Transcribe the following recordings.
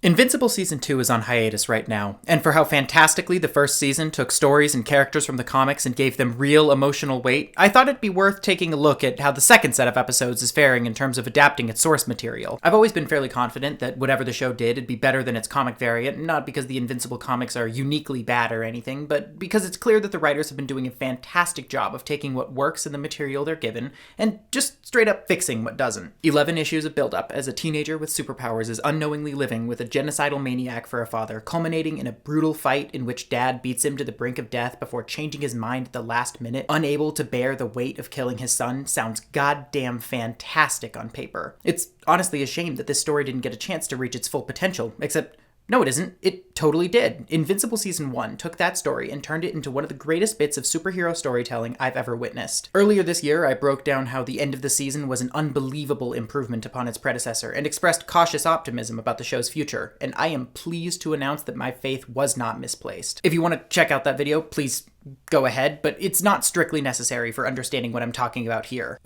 Invincible Season 2 is on hiatus right now, and for how fantastically the first season took stories and characters from the comics and gave them real emotional weight, I thought it'd be worth taking a look at how the second set of episodes is faring in terms of adapting its source material. I've always been fairly confident that whatever the show did, it'd be better than its comic variant, not because the Invincible comics are uniquely bad or anything, but because it's clear that the writers have been doing a fantastic job of taking what works in the material they're given and just straight up fixing what doesn't. 11 issues of build-up as a teenager with superpowers is unknowingly living with a genocidal maniac for a father, culminating in a brutal fight in which Dad beats him to the brink of death before changing his mind at the last minute, unable to bear the weight of killing his son, sounds goddamn fantastic on paper. It's honestly a shame that this story didn't get a chance to reach its full potential, except no, it isn't. It totally did. Invincible Season 1 took that story and turned it into one of the greatest bits of superhero storytelling I've ever witnessed. Earlier this year, I broke down how the end of the season was an unbelievable improvement upon its predecessor and expressed cautious optimism about the show's future, and I am pleased to announce that my faith was not misplaced. If you want to check out that video, please go ahead, but it's not strictly necessary for understanding what I'm talking about here.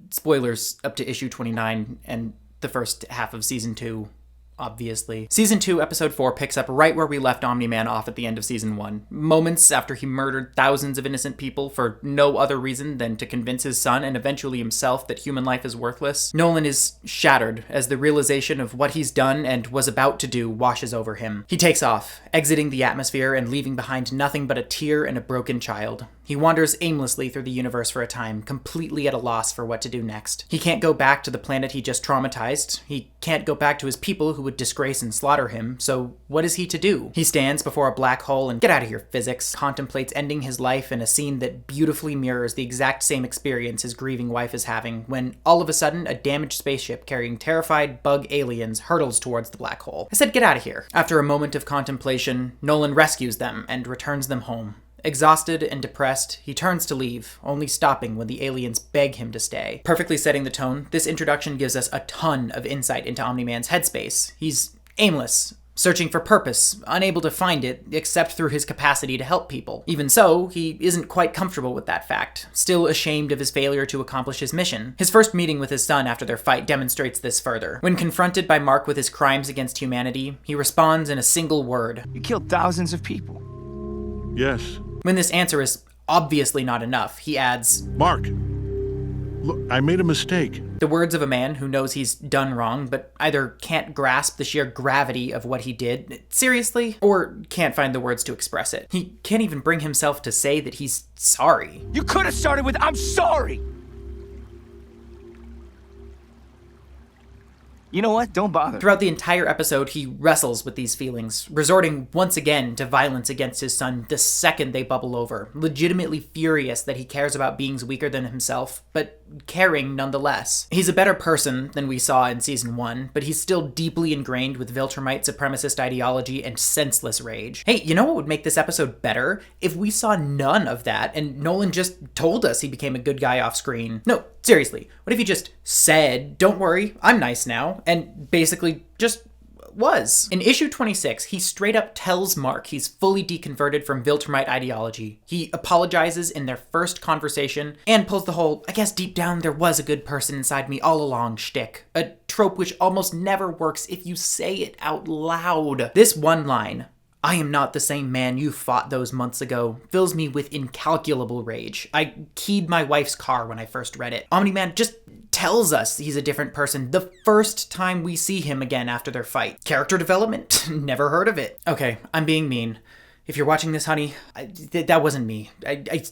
Spoilers up to issue 29 and the first half of Season 2. Obviously. Season 2, Episode 4 picks up right where we left Omni-Man off at the end of Season 1. Moments after he murdered thousands of innocent people for no other reason than to convince his son and eventually himself that human life is worthless, Nolan is shattered as the realization of what he's done and was about to do washes over him. He takes off, exiting the atmosphere and leaving behind nothing but a tear and a broken child. He wanders aimlessly through the universe for a time, completely at a loss for what to do next. He can't go back to the planet he just traumatized. He can't go back to his people who would disgrace and slaughter him, so what is he to do? He stands before a black hole and, get out of here, physics, contemplates ending his life in a scene that beautifully mirrors the exact same experience his grieving wife is having, when all of a sudden a damaged spaceship carrying terrified bug aliens hurtles towards the black hole. I said get out of here. After a moment of contemplation, Nolan rescues them and returns them home. Exhausted and depressed, he turns to leave, only stopping when the aliens beg him to stay. Perfectly setting the tone, this introduction gives us a ton of insight into Omni-Man's headspace. He's aimless, searching for purpose, unable to find it except through his capacity to help people. Even so, he isn't quite comfortable with that fact, still ashamed of his failure to accomplish his mission. His first meeting with his son after their fight demonstrates this further. When confronted by Mark with his crimes against humanity, he responds in a single word. You killed thousands of people. Yes. When this answer is obviously not enough, he adds, Mark, look, I made a mistake. The words of a man who knows he's done wrong, but either can't grasp the sheer gravity of what he did, seriously, or can't find the words to express it. He can't even bring himself to say that he's sorry. You could have started with, I'm sorry! You know what? Don't bother. Throughout the entire episode, he wrestles with these feelings, resorting once again to violence against his son the second they bubble over, legitimately furious that he cares about beings weaker than himself, but caring nonetheless. He's a better person than we saw in Season 1, but he's still deeply ingrained with Viltrumite supremacist ideology and senseless rage. Hey, you know what would make this episode better? If we saw none of that, and Nolan just told us he became a good guy off screen. No, seriously, what if he just said, don't worry, I'm nice now, and basically just was. In issue 26, he straight up tells Mark he's fully deconverted from Viltrumite ideology. He apologizes in their first conversation and pulls the whole, I guess deep down there was a good person inside me all along shtick. A trope which almost never works if you say it out loud. This one line, I am not the same man you fought those months ago, fills me with incalculable rage. I keyed my wife's car when I first read it. Omni-Man just tells us he's a different person the first time we see him again after their fight. Character development? Never heard of it. Okay, I'm being mean. If you're watching this, honey, that wasn't me.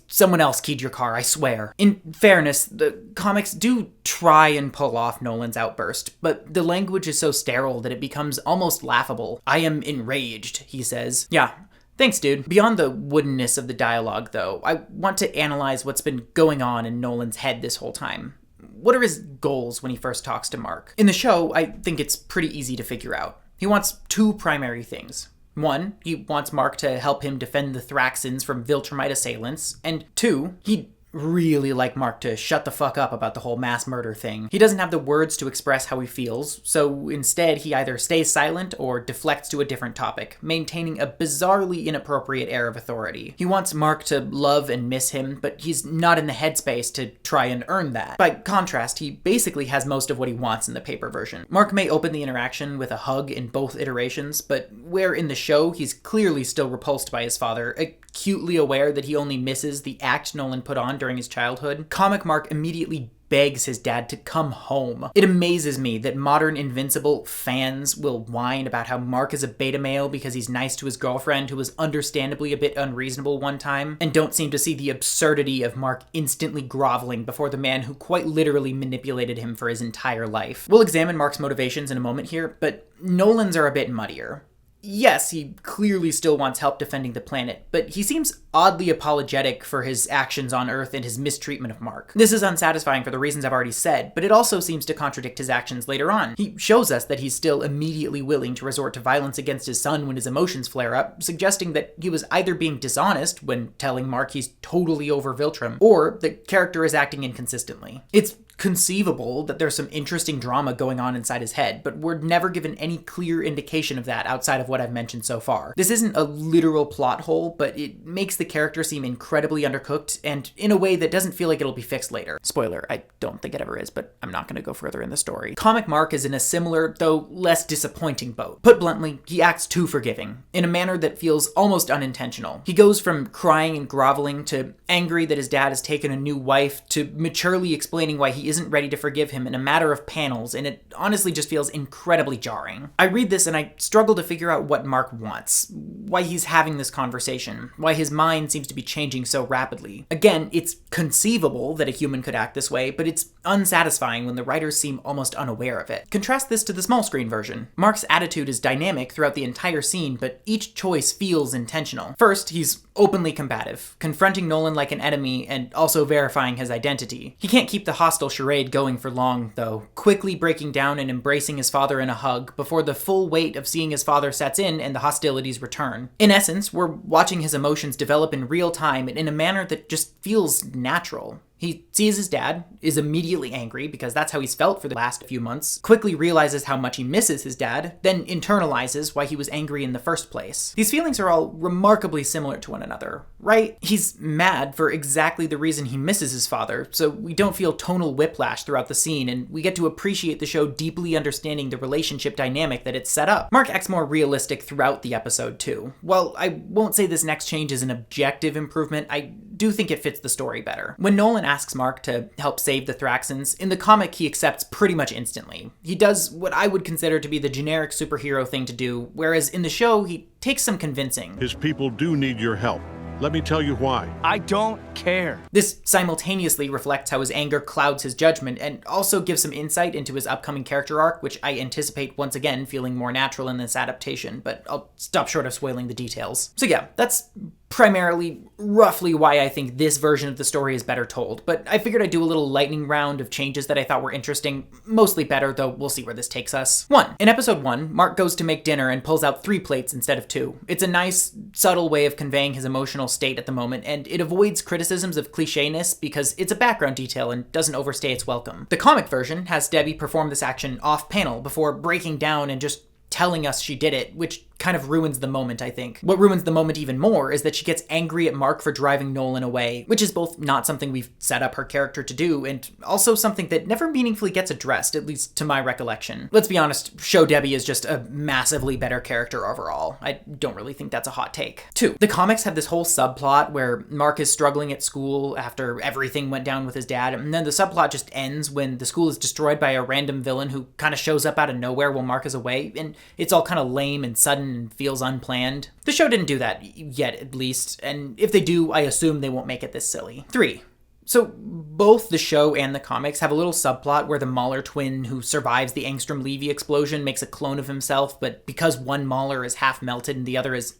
Someone else keyed your car, I swear. In fairness, the comics do try and pull off Nolan's outburst, but the language is so sterile that it becomes almost laughable. I am enraged, he says. Yeah. Thanks, dude. Beyond the woodenness of the dialogue, though, I want to analyze what's been going on in Nolan's head this whole time. What are his goals when he first talks to Mark? In the show, I think it's pretty easy to figure out. He wants two primary things. One, he wants Mark to help him defend the Thraxans from Viltrumite assailants, and two, he really like Mark to shut the fuck up about the whole mass murder thing. He doesn't have the words to express how he feels, so instead he either stays silent or deflects to a different topic, maintaining a bizarrely inappropriate air of authority. He wants Mark to love and miss him, but he's not in the headspace to try and earn that. By contrast, he basically has most of what he wants in the paper version. Mark may open the interaction with a hug in both iterations, but where in the show he's clearly still repulsed by his father, acutely aware that he only misses the act Nolan put on during his childhood, comic Mark immediately begs his dad to come home. It amazes me that modern Invincible fans will whine about how Mark is a beta male because he's nice to his girlfriend who was understandably a bit unreasonable one time, and don't seem to see the absurdity of Mark instantly groveling before the man who quite literally manipulated him for his entire life. We'll examine Mark's motivations in a moment here, but Nolan's are a bit muddier. Yes, he clearly still wants help defending the planet, but he seems oddly apologetic for his actions on Earth and his mistreatment of Mark. This is unsatisfying for the reasons I've already said, but it also seems to contradict his actions later on. He shows us that he's still immediately willing to resort to violence against his son when his emotions flare up, suggesting that he was either being dishonest when telling Mark he's totally over Viltrum, or the character is acting inconsistently. It's conceivable that there's some interesting drama going on inside his head, but we're never given any clear indication of that outside of what I've mentioned so far. This isn't a literal plot hole, but it makes the character seem incredibly undercooked, and in a way that doesn't feel like it'll be fixed later. Spoiler, I don't think it ever is, but I'm not going to go further in the story. Comic Mark is in a similar, though less disappointing boat. Put bluntly, he acts too forgiving, in a manner that feels almost unintentional. He goes from crying and groveling to angry that his dad has taken a new wife to maturely explaining why he isn't ready to forgive him in a matter of panels, and it honestly just feels incredibly jarring. I read this and I struggle to figure out what Mark wants, why he's having this conversation, why his mind seems to be changing so rapidly. Again, it's conceivable that a human could act this way, but it's unsatisfying when the writers seem almost unaware of it. Contrast this to the small screen version. Mark's attitude is dynamic throughout the entire scene, but each choice feels intentional. First, he's openly combative, confronting Nolan like an enemy and also verifying his identity. He can't keep the hostile charade going for long, though, quickly breaking down and embracing his father in a hug before the full weight of seeing his father sets in and the hostilities return. In essence, we're watching his emotions develop in real time and in a manner that just feels natural. He sees his dad, is immediately angry because that's how he's felt for the last few months, quickly realizes how much he misses his dad, then internalizes why he was angry in the first place. These feelings are all remarkably similar to one another, right? He's mad for exactly the reason he misses his father, so we don't feel tonal whiplash throughout the scene, and we get to appreciate the show deeply understanding the relationship dynamic that it's set up. Mark acts more realistic throughout the episode too. While I won't say this next change is an objective improvement, I do think it fits the story better. When Nolan asks Mark to help save the Thraxans, in the comic he accepts pretty much instantly. He does what I would consider to be the generic superhero thing to do, whereas in the show he takes some convincing. His people do need your help. Let me tell you why. I don't care. This simultaneously reflects how his anger clouds his judgment and also gives some insight into his upcoming character arc, which I anticipate once again feeling more natural in this adaptation, but I'll stop short of spoiling the details. So yeah, that's primarily roughly why I think this version of the story is better told, but I figured I'd do a little lightning round of changes that I thought were interesting, mostly better, though we'll see where this takes us. 1. In episode 1, Mark goes to make dinner and pulls out 3 plates instead of 2. It's a nice, subtle way of conveying his emotional state at the moment, and it avoids criticisms of clichéness because it's a background detail and doesn't overstay its welcome. The comic version has Debbie perform this action off-panel before breaking down and just telling us she did it, which kind of ruins the moment, I think. What ruins the moment even more is that she gets angry at Mark for driving Nolan away, which is both not something we've set up her character to do, and also something that never meaningfully gets addressed, at least to my recollection. Let's be honest, Show Debbie is just a massively better character overall. I don't really think that's a hot take. 2. The comics have this whole subplot where Mark is struggling at school after everything went down with his dad, and then the subplot just ends when the school is destroyed by a random villain who kind of shows up out of nowhere while Mark is away, and it's all kind of lame and sudden and feels unplanned. The show didn't do that yet, at least, and if they do, I assume they won't make it this silly. 3. So both the show and the comics have a little subplot where the Mahler twin who survives the Angstrom-Levy explosion makes a clone of himself, but because one Mahler is half melted and the other is,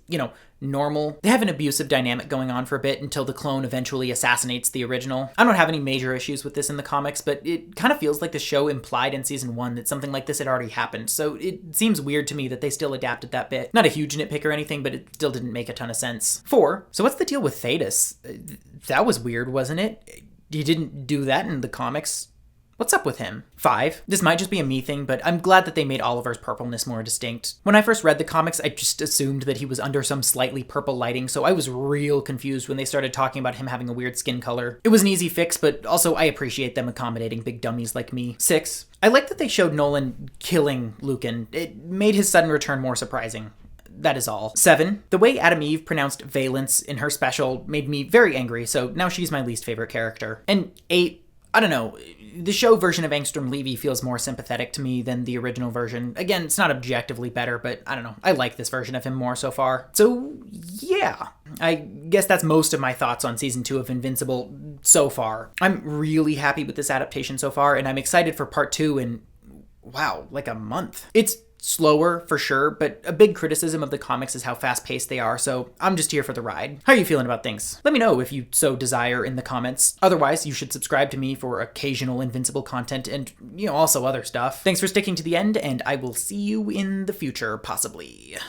normal, they have an abusive dynamic going on for a bit until the clone eventually assassinates the original. I don't have any major issues with this in the comics, but it kind of feels like the show implied in season 1 that something like this had already happened, so it seems weird to me that they still adapted that bit. Not a huge nitpick or anything, but it still didn't make a ton of sense. 4. So what's the deal with Thetis? That was weird, wasn't it? He didn't do that in the comics. What's up with him? 5. This might just be a me thing, but I'm glad that they made Oliver's purpleness more distinct. When I first read the comics, I just assumed that he was under some slightly purple lighting, so I was real confused when they started talking about him having a weird skin color. It was an easy fix, but also I appreciate them accommodating big dummies like me. 6. I like that they showed Nolan killing Lucan. It made his sudden return more surprising. That is all. 7. The way Adam Eve pronounced Valence in her special made me very angry, so now she's my least favorite character. And 8. I don't know, the show version of Angstrom Levy feels more sympathetic to me than the original version. Again, it's not objectively better, but I don't know, I like this version of him more so far. So, yeah. I guess that's most of my thoughts on Season 2 of Invincible so far. I'm really happy with this adaptation so far, and I'm excited for Part 2 in, wow, like a month. It's slower for sure, but a big criticism of the comics is how fast-paced they are, so I'm just here for the ride. How are you feeling about things? Let me know if you so desire in the comments. Otherwise, you should subscribe to me for occasional Invincible content and, also other stuff. Thanks for sticking to the end, and I will see you in the future, possibly.